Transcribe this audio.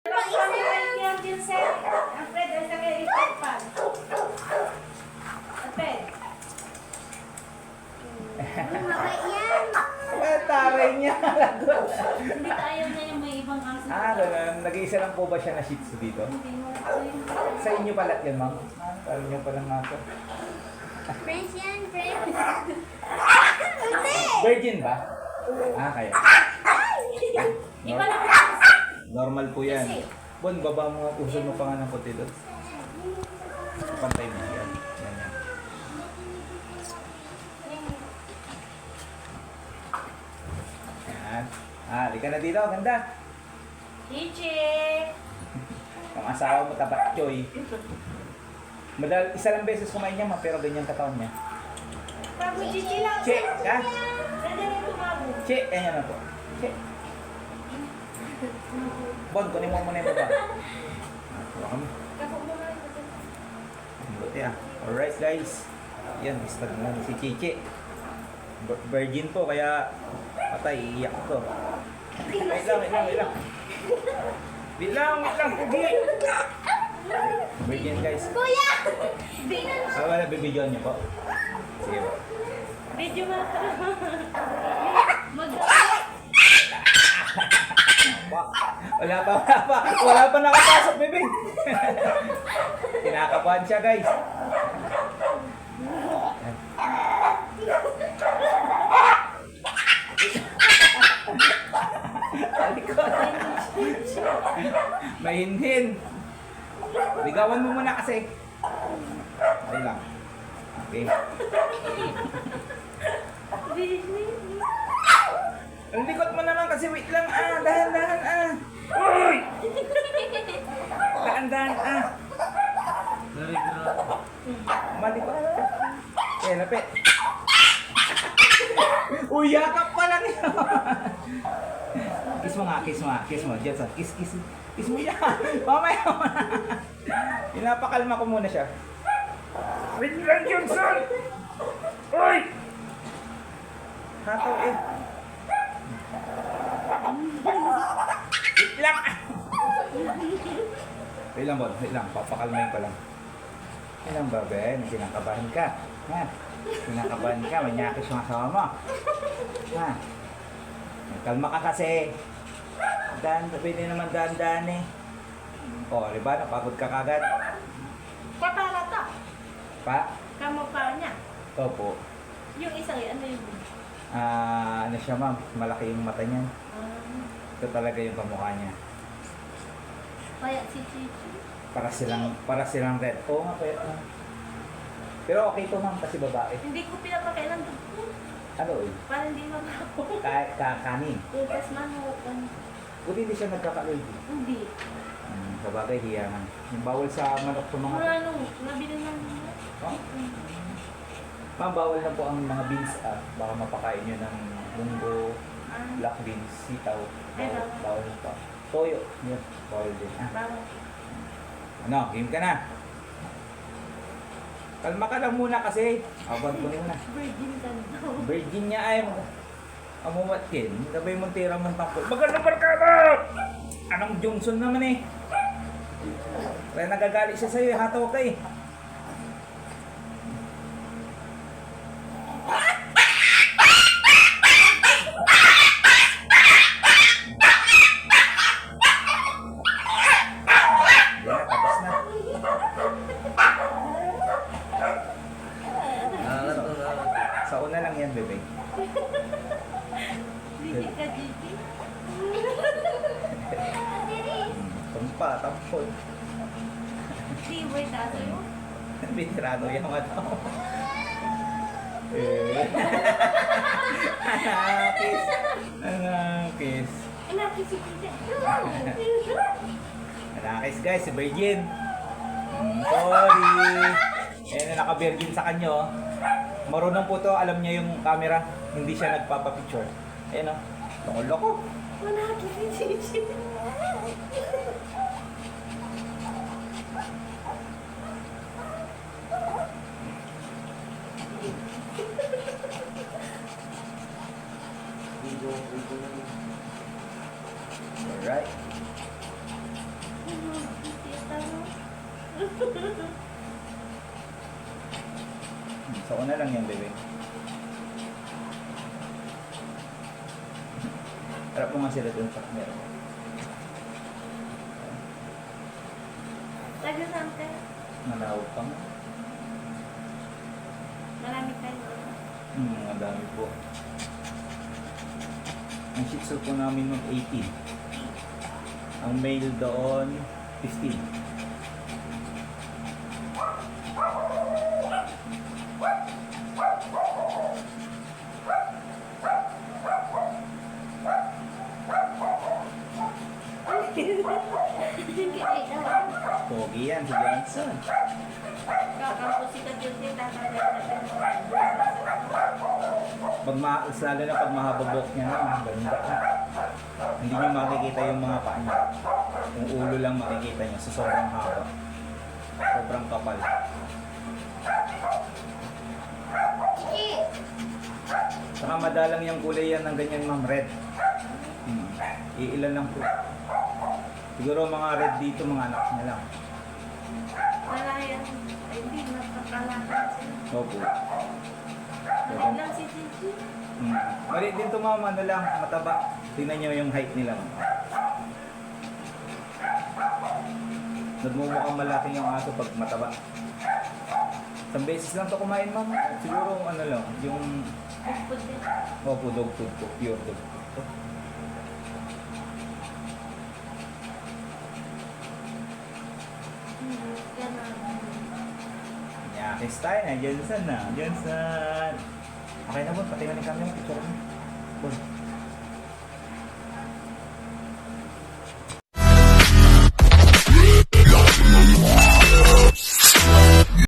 Taray niya. Hindi ayaw niya yung may ibang aso. Nag-iisa lang po ba siya na Shih Tzu dito? Sa inyo pala yan, ma'am? Parang niyo palang aso. Friends yan, friends. Virgin ba? Kaya. Iba lang. Normal po yan. Bon, baba mo nga puso mo pa nga ng puti doon. Pantay mo yan. Yan yan. Yan. Halika na dito. Ganda. Chichi! Ang asawa mo tapat, Choy. Isa lang beses kumain niya, pero ganyan katawan niya. Bago chichi lang. Che, ha? Nandiyan yung tumago. Che, ayan na po. Che. Bon, kunin mo muna yung baba. Hawakan mo. Kapag mo nga ito. Buti ah. Alright guys. Yan, basta naman si Chichi. Virgin po, kaya patay, iiyak to. Wait lang. Wait lang, pugi. Virgin guys. Kuya! Wala, bibidyoan niyo po. Sige po. Medyo mata. Wala pa nakapasok, bibig. Kinakabahan siya guys. Mahinhin. Ligawan mo muna kasi. Okay lang. Okay. Ang likot mo naman kasi wait lang dahan-dahan Uy! Dahan-dahan Malikot. Lapit. Uy, yakap pa lang yun. Kiss mo nga. Kiss mo. Diyan sa kiss mo yan. Mamaya mo na. Pinapakalma ko muna siya. Wait lang, Johnson! Uy! Hataw eh. Wait lang! Wait lang, Bon. Wait lang. Papakalmain ko lang. Wait lang, babe. Kinakabahan ka. Ha? Kinakabahan ka. Manyakis yung asawa mo. Ha? Kalma ka kasi. Pwede naman daan eh. O, diba? Napagod ka kagad. Patala to. Pa? Kamukha niya. Opo. Yung isang ano yun? Ano siya, ma'am? Malaki yung mata niya. Ito talaga yung kamukha niya. Kaya si Chichi. Para silang red. Oo nga, payat na. Pero okay to, ma'am, kasi babae. Hindi ko pinapakailan to. Ano eh? Para hindi makapo. Kanin. Tapos manok. Buti hindi siya nagkaka-allergy. Hindi. Sa bagay, hiyangan. Yung bawal sa manok sa mga... Wala nung, nabili ng... Oh? Ma'am, bawal na po ang mga beans. Baka mapakain nyo ng munggo, black beans, sitaw. Bawal pa. Toyo. Yan. Bawal din. Bawal. Ano? Game ka na. Kalma ka lang muna kasi. Abang ko muna. Virgin ka na. Virgin niya ay amumatkin. Gabay mong tira mong tampol. Magandang barkada! Anong Johnson naman eh? Kaya nagagalit siya sa'yo. Hataw ka eh. Sa una lang yan, bebe. Gigi ka, Gigi. Tumpa, tampol. Siway tayo mo. Bitirado yung mga tao. Anakis. Inaki si Gigi. Anakis guys, si Virgin. Sorry. Ayan na naka-virgin sa kanya oh. Marunong po to, alam niya yung camera. Hindi siya nagpapapicture. Ayan oh. Loko-loko. Manaki si Gigi. Alright. So, una lang yan, bebe. Harap mo nga sila dun sa camera. Taga saan ka? Malawag pa nga. Marami kayo. Ang dami po. Ang Shih Tzu po namin mag 18. Ang male doon, 15. Pogi yan, si Johnson. Kakampo si Kadilti, tatanggal na Pag lalo na pag mahababok niya na, ganda ka. Hindi niyo makikita yung mga paa niya. Yung ulo lang makikita niyo, so sobrang haba. Sobrang kapal. Chichi. Saka madalang yung kulay yan ng ganyan, ma'am, red. Iilan lang po. Siguro mga red dito, mga anak niya lang. Wala yan. Ay, hindi, napakalakan sila. Opo. Maliit lang si Gigi. Maliit din to, ma'am, ano lang, mataba. Tingnan niyo yung height nila, ma'am. Nagmumukhang malaki yung aso pag mataba. Isang beses lang to kumain, ma'am. Siguro ano lang, yung Bukod din. opo, dog food po, pure dog food po. Ganun. Nyakis tayo na, Johnson na. Johnson! Okay na po, pati na ni camera, picture mo. Bon.